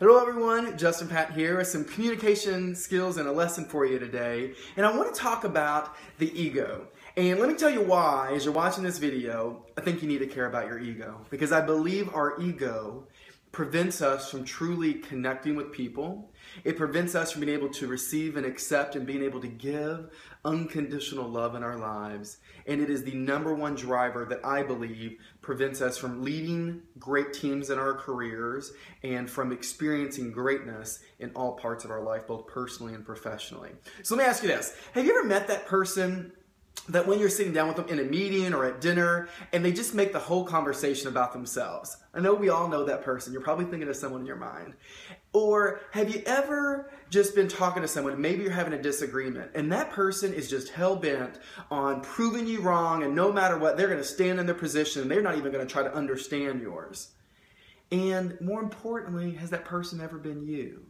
Hello everyone, Justin Patton here with some communication skills and a lesson for you today. And I want to talk about the ego. And let me tell you why, as you're watching this video, I think you need to care about your ego. Because I believe our ego prevents us from truly connecting with people. It prevents us from being able to receive and accept and being able to give unconditional love in our lives. And it is the #1 driver that I believe prevents us from leading great teams in our careers and from experiencing greatness in all parts of our life, both personally and professionally. So let me ask you this. Have you ever met that person that when you're sitting down with them in a meeting or at dinner and they just make the whole conversation about themselves? I know we all know that person. You're probably thinking of someone in your mind. Or have you ever just been talking to someone, maybe you're having a disagreement, and that person is just hell-bent on proving you wrong, and no matter what, they're going to stand in their position and they're not even going to try to understand yours. And more importantly, has that person ever been you?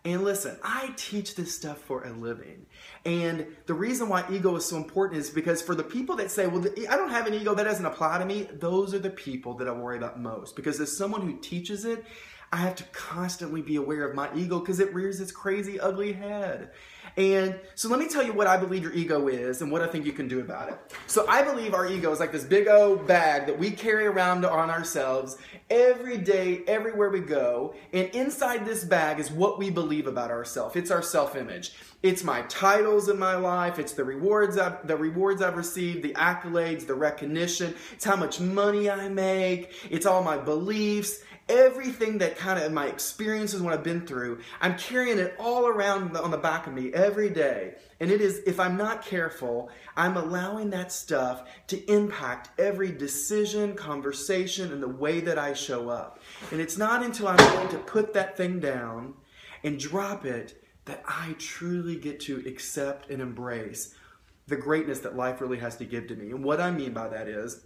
And listen, I teach this stuff for a living. And the reason why ego is so important is because for the people that say, well, I don't have an ego, that doesn't apply to me, those are the people that I worry about most. Because as someone who teaches it, I have to constantly be aware of my ego because it rears its crazy, ugly head. And so let me tell you what I believe your ego is and what I think you can do about it. So I believe our ego is like this big old bag that we carry around on ourselves every day, everywhere we go. And inside this bag is what we believe about ourselves. It's our self-image. It's my titles in my life. It's the rewards I've received, the accolades, the recognition. It's how much money I make. It's all my beliefs. Everything that kind of my experiences, what I've been through, I'm carrying it all around on the back of me every day. And it is, if I'm not careful, I'm allowing that stuff to impact every decision, conversation, and the way that I show up. And it's not until I'm willing to put that thing down and drop it that I truly get to accept and embrace the greatness that life really has to give to me. And what I mean by that is,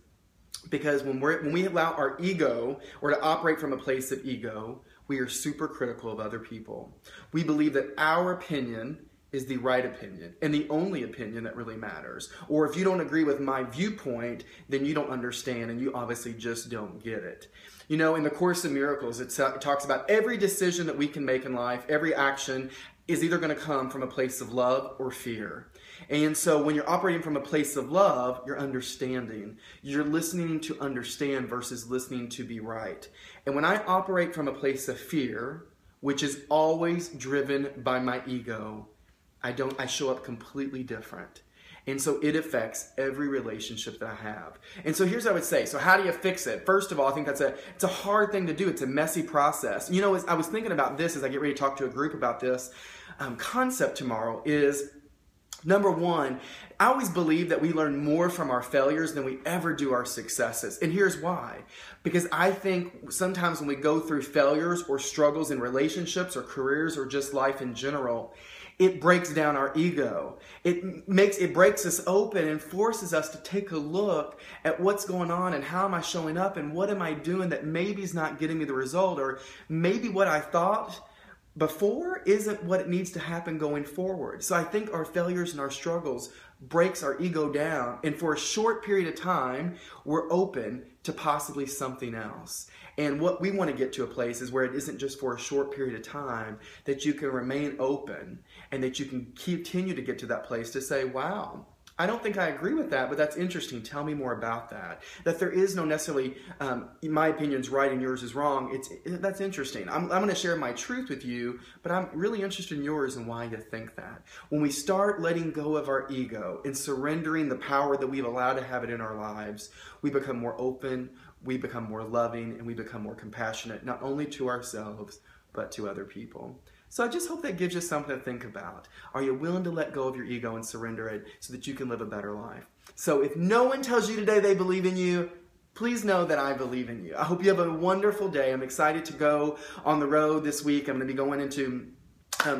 because when we allow our ego or to operate from a place of ego, we are super critical of other people. We believe that our opinion is the right opinion and the only opinion that really matters. Or if you don't agree with my viewpoint, then you don't understand and you obviously just don't get it. You know, in the Course in Miracles, it talks about every decision that we can make in life, every action is either going to come from a place of love or fear. And so when you're operating from a place of love, you're understanding. You're listening to understand versus listening to be right. And when I operate from a place of fear, which is always driven by my ego, I show up completely different. And so it affects every relationship that I have. And so here's what I would say. So how do you fix it? First of all, I think it's a hard thing to do. It's a messy process. You know, as I was thinking about this as I get ready to talk to a group about this concept tomorrow is, #1, I always believe that we learn more from our failures than we ever do our successes. And here's why. Because I think sometimes when we go through failures or struggles in relationships or careers or just life in general, it breaks down our ego. It breaks us open and forces us to take a look at what's going on and how am I showing up and what am I doing that maybe is not getting me the result, or maybe what I thought before isn't what it needs to happen going forward. So I think our failures and our struggles breaks our ego down, and for a short period of time, we're open to possibly something else. And what we want to get to a place is where it isn't just for a short period of time, that you can remain open and that you can continue to get to that place to say, wow, I don't think I agree with that, but that's interesting. Tell me more about that. That there is no necessarily, my opinion's right and yours is wrong. That's interesting. I'm going to share my truth with you, but I'm really interested in yours and why you think that. When we start letting go of our ego and surrendering the power that we've allowed to have it in our lives, we become more open, we become more loving, and we become more compassionate, not only to ourselves, but to other people. So I just hope that gives you something to think about. Are you willing to let go of your ego and surrender it so that you can live a better life? So if no one tells you today they believe in you, please know that I believe in you. I hope you have a wonderful day. I'm excited to go on the road this week. I'm going to be going into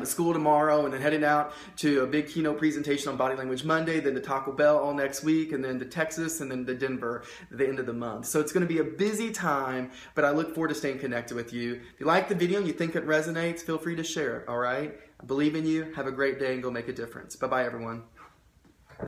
school tomorrow and then heading out to a big keynote presentation on Body Language Monday, then to Taco Bell all next week, and then to Texas, and then to Denver at the end of the month. So it's going to be a busy time, but I look forward to staying connected with you. If you like the video and you think it resonates, feel free to share it, all right? I believe in you. Have a great day and go make a difference. Bye-bye, everyone.